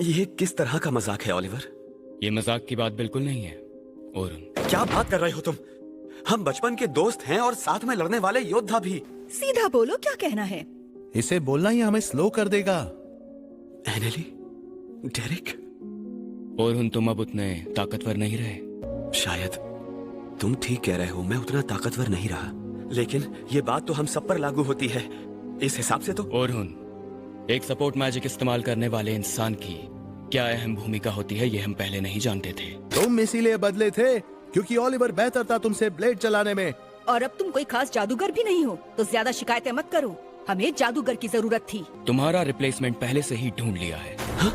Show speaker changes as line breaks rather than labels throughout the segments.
ये किस तरह का मजाक है ओलिवर?
ये मजाक की बात बिल्कुल नहीं है। और
क्या बात कर रहे हो तुम? हम बचपन के दोस्त हैं और साथ में लड़ने वाले योद्धा भी।
सीधा बोलो, क्या कहना है?
इसे बोलना ही हमें स्लो कर देगा।
एनेली, डेरिक,
और तुम अब उतने ताकतवर नहीं रहे।
शायद तुम ठीक कह रहे हो, मैं उतना ताकतवर नहीं रहा, लेकिन ये बात तो हम सब पर लागू होती है इस हिसाब से तो।
और एक सपोर्ट मैजिक इस्तेमाल करने वाले इंसान की क्या अहम भूमिका होती है ये हम पहले नहीं जानते थे।
तुम इसीलिए बदले थे क्योंकि ओलिवर बेहतर था तुमसे ब्लेड चलाने में।
और अब तुम कोई खास जादूगर भी नहीं हो, तो ज्यादा शिकायतें मत करो। हमें जादूगर की जरूरत थी।
तुम्हारा रिप्लेसमेंट पहले से ही ढूंढ लिया है।
हाँ?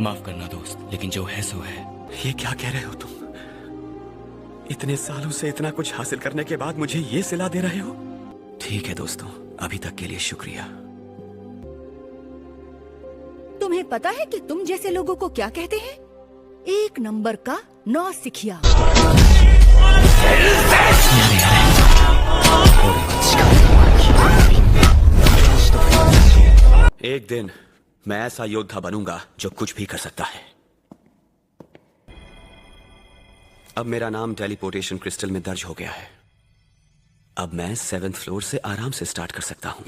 माफ करना दोस्त, लेकिन जो है सो है।
ये क्या कह रहे हो तुम? इतने सालों से इतना कुछ हासिल करने के बाद मुझे ये सिला दे रहे हो? ठीक है दोस्तों, अभी तक के लिए शुक्रिया।
तुम्हें पता है कि तुम जैसे लोगों को क्या कहते हैं? एक नंबर का नौसिखिया।
एक दिन मैं ऐसा योद्धा बनूंगा जो कुछ भी कर सकता है। अब मेरा नाम टेलीपोर्टेशन क्रिस्टल में दर्ज हो गया है। अब मैं 7th फ्लोर से आराम से स्टार्ट कर सकता हूँ।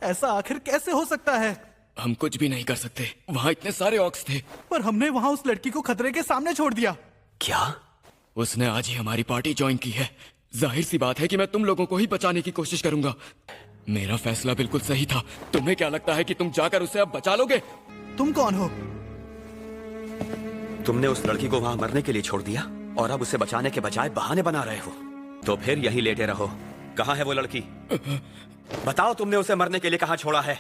ऐसा आखिर कैसे हो सकता है?
हम कुछ भी नहीं कर सकते, वहाँ इतने सारे ऑक्स थे।
पर हमने वहाँ उस लड़की को खतरे के सामने छोड़ दिया।
क्या?
उसने आज ही हमारी पार्टी ज्वाइन की है। जाहिर सी बात है कि मैं तुम लोगों को ही बचाने की कोशिश करूंगा। मेरा फैसला बिल्कुल सही था। तुम्हें क्या लगता है कि तुम जाकर उसे अब बचा लोगे?
तुम कौन हो?
तुमने उस लड़की को वहां मरने के लिए छोड़ दिया और अब उसे बचाने के बजाय बहाने बना रहे हो। तो फिर यहीं लेटे रहो। कहाँ है वो लड़की? बताओ, तुमने उसे मरने के लिए कहाँ छोड़ा है?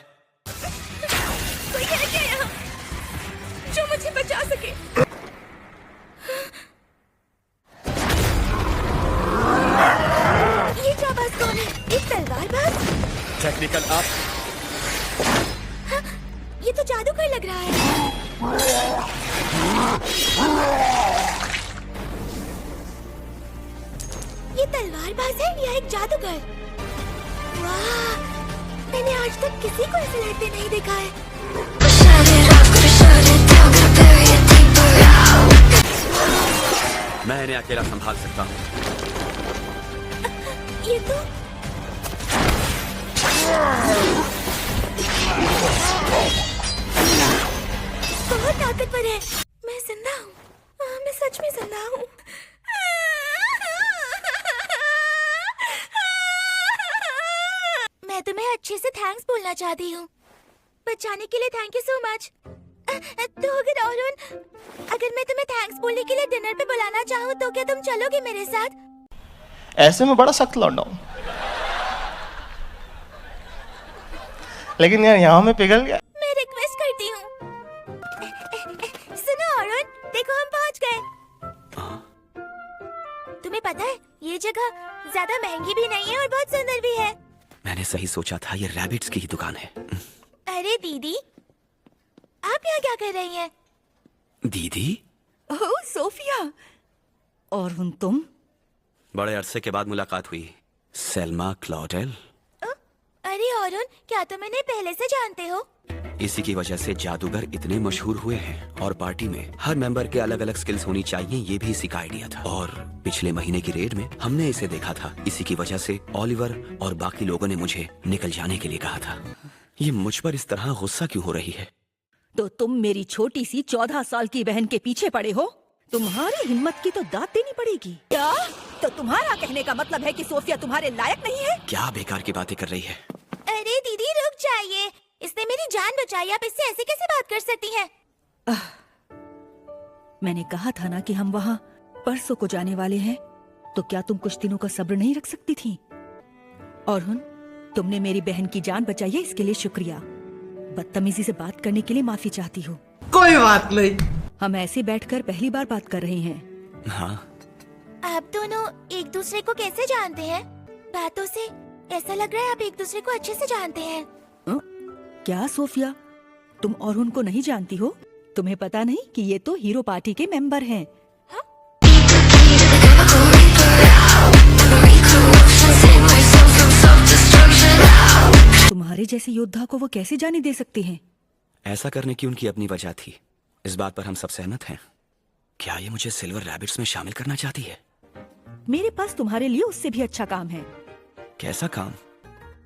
कोई है क्या यहाँ जो मुझे बचा सके? ये जाबाज कौन है? एक तलवारबाज?
टेक्निकल आप।
हाँ, ये तो जादूगर लग रहा है। ये तलवारबाज है या एक जादूगर? वाह, मैंने आज तक किसी को ऐसे लड़ते नहीं देखा है।
मैं इन्हें अकेला संभाल सकता हूँ।
ये तो बहुत ताकतवर है। मैं जिंदा हूँ। मैं सच में जिंदा हूँ। मैं तुम्हें अच्छे से थैंक्स बोलना चाहती हूँ। बचाने के लिए थैंक यू सो मच। तो अगर मैं तुम्हें थैंक्स बोलने के लिए डिनर पे बुलाना चाहूँ तो क्या तुम चलोगे मेरे साथ?
ऐसे में बड़ा सख्त लौंडा हूँ, लेकिन यार यहाँ में पिघल गया।
मैं रिक्वेस्ट करती हूँ। सुनो अरुण, देखो हम पहुँच गए। तुम्हें पता है ये जगह ज्यादा महंगी भी नहीं है और बहुत सुंदर भी है।
मैंने सही सोचा था, ये रैबिट्स की ही दुकान है।
अरे दीदी, आप यहाँ क्या कर रही हैं?
दीदी?
ओह सोफिया। और तुम?
बड़े अरसे के बाद मुलाकात हुई। सेल्मा क्लॉडेल।
अरे अरुण, क्या तुम इन्हें पहले से जानते हो?
इसी की वजह से जादूगर इतने मशहूर हुए हैं और पार्टी में हर मेंबर के अलग अलग स्किल्स होनी चाहिए, ये भी इसी का आइडिया था। और पिछले महीने की रेड में हमने इसे देखा था। इसी की वजह से ओलिवर और बाकी लोगों ने मुझे निकल जाने के लिए कहा था। ये मुझ पर इस तरह गुस्सा क्यों हो रही है?
तो तुम मेरी छोटी सी 14 साल की बहन के पीछे पड़े हो? तुम्हारी हिम्मत की तो दाद देनी पड़ेगी। क्या? तो तुम्हारा कहने का मतलब है कि सोफिया तुम्हारे लायक नहीं है?
क्या बेकार की बातें कर रही है?
अरे दीदी रुक जाइए, इसने मेरी जान बचाई, आप इससे ऐसे कैसे बात कर सकती हैं? मैंने कहा था ना कि हम वहाँ परसों को जाने वाले हैं, तो क्या तुम कुछ दिनों का सब्र नहीं रख सकती थी? और तुमने मेरी बहन की जान बचाई है, इसके लिए शुक्रिया। बदतमीजी से बात करने के लिए माफी चाहती हूँ।
कोई बात नहीं।
हम ऐसे बैठकर पहली बार बात कर रहे हैं।
हाँ।
आप दोनों एक दूसरे को कैसे जानते हैं? बातों से ऐसा लग रहा है आप एक दूसरे को अच्छे से जानते हैं। क्या सोफिया, तुम और उनको नहीं जानती हो? तुम्हें पता नहीं कि ये तो हीरो पार्टी के मेंबर हैं।
तुम्हारे जैसे योद्धा को वो कैसे जाने दे सकते हैं?
ऐसा करने की उनकी अपनी वजह थी, इस बात पर हम सब सहमत हैं। क्या ये मुझे सिल्वर रैबिट्स में शामिल करना चाहती है?
मेरे पास तुम्हारे लिए उससे भी अच्छा काम है।
कैसा काम?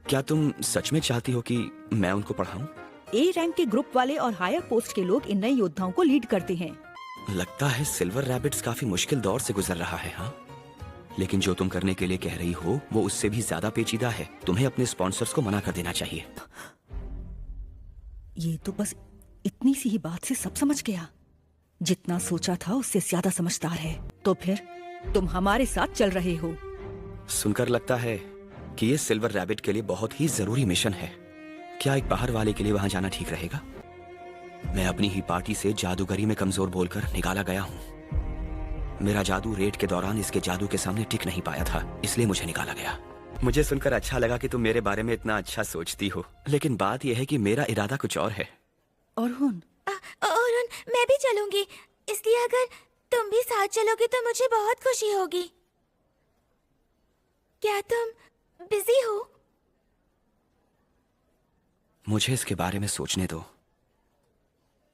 क्या तुम सच में चाहती हो कि मैं उनको पढ़ाऊं?
ए रैंक के ग्रुप वाले और हायर पोस्ट के लोग इन नए योद्धाओं को लीड करते हैं।
लगता है सिल्वर रैबिट्स काफी मुश्किल दौर से गुजर रहा है। हाँ, लेकिन जो तुम करने के लिए कह रही हो वो उससे भी ज्यादा पेचीदा है। तुम्हें अपने स्पॉन्सर्स को मना कर देना चाहिए।
ये तो बस इतनी सी ही बात से सब समझ गया। जितना सोचा था उससे ज्यादा समझदार है। तो फिर तुम हमारे साथ चल रहे हो?
सुनकर लगता है कि ये सिल्वर रैबिट के लिए बहुत ही जरूरी मिशन है। क्या एक बाहर वाले के लिए वहां जाना ठीक रहेगा? मैं अपनी ही पार्टी से जादूगरी में कमजोर बोलकर निकाला गया हूँ। मेरा जादू रेड के दौरान इसके जादू के सामने टिक नहीं पाया था, इसलिए मुझे निकाला गया। मुझे सुनकर अच्छा लगा कि तुम मेरे बारे में इतना अच्छा सोचती हो, लेकिन बात यह है कि मेरा इरादा कुछ और है।
अरुण,
अरुण, मैं भी चलूंगी, इसलिए अगर तुम भी साथ चलोगे तो मुझे बहुत खुशी होगी। क्या तुम बिजी हो?
मुझे इसके बारे में सोचने दो।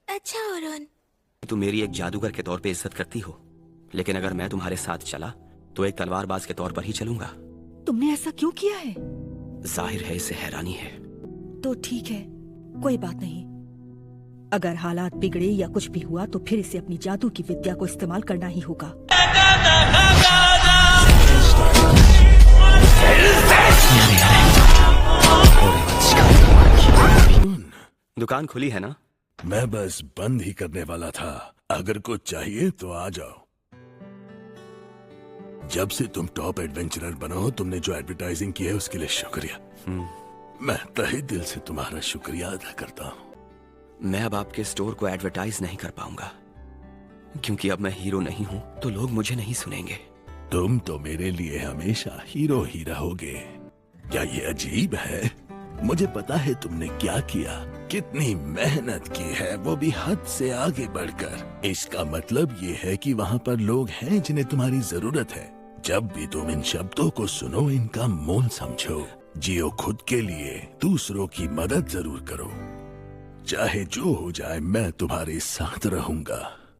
अच्छा अरुण।
तुम मेरी एक जादूगर के तौर पे इज्जत करती हो, लेकिन अगर मैं तुम्हारे साथ चला तो एक तलवारबाज के तौर पर ही चलूंगा।
तुमने ऐसा क्यों किया है?
जाहिर है इसे हैरानी है।
तो ठीक है, कोई बात नहीं। अगर हालात बिगड़े या कुछ भी हुआ तो फिर इसे अपनी जादू की विद्या को इस्तेमाल करना ही होगा।
दुकान खुली है ना?
मैं बस बंद ही करने वाला था। अगर कुछ चाहिए तो आ जाओ। जब से तुम टॉप एडवेंचरर बना हो, तुमने जो एडवर्टाइजिंग की है उसके लिए शुक्रिया। मैं तहे दिल से तुम्हारा शुक्रिया अदा करता हूँ।
मैं अब आपके स्टोर को एडवर्टाइज नहीं कर पाऊंगा, क्योंकि अब मैं हीरो नहीं हूँ तो लोग मुझे नहीं सुनेंगे।
तुम तो मेरे लिए हमेशा हीरो ही रहोगे। क्या ये अजीब है? मुझे पता है तुमने क्या किया, कितनी मेहनत की है, वो भी हद से आगे बढ़कर। इसका मतलब ये है कि वहाँ पर लोग हैं जिन्हें तुम्हारी जरूरत है। जब भी तुम इन शब्दों को सुनो, इनका मोल समझो। जियो खुद के लिए, दूसरों की मदद जरूर करो। चाहे जो हो जाए, मैं तुम्हारे साथ रहूंगा।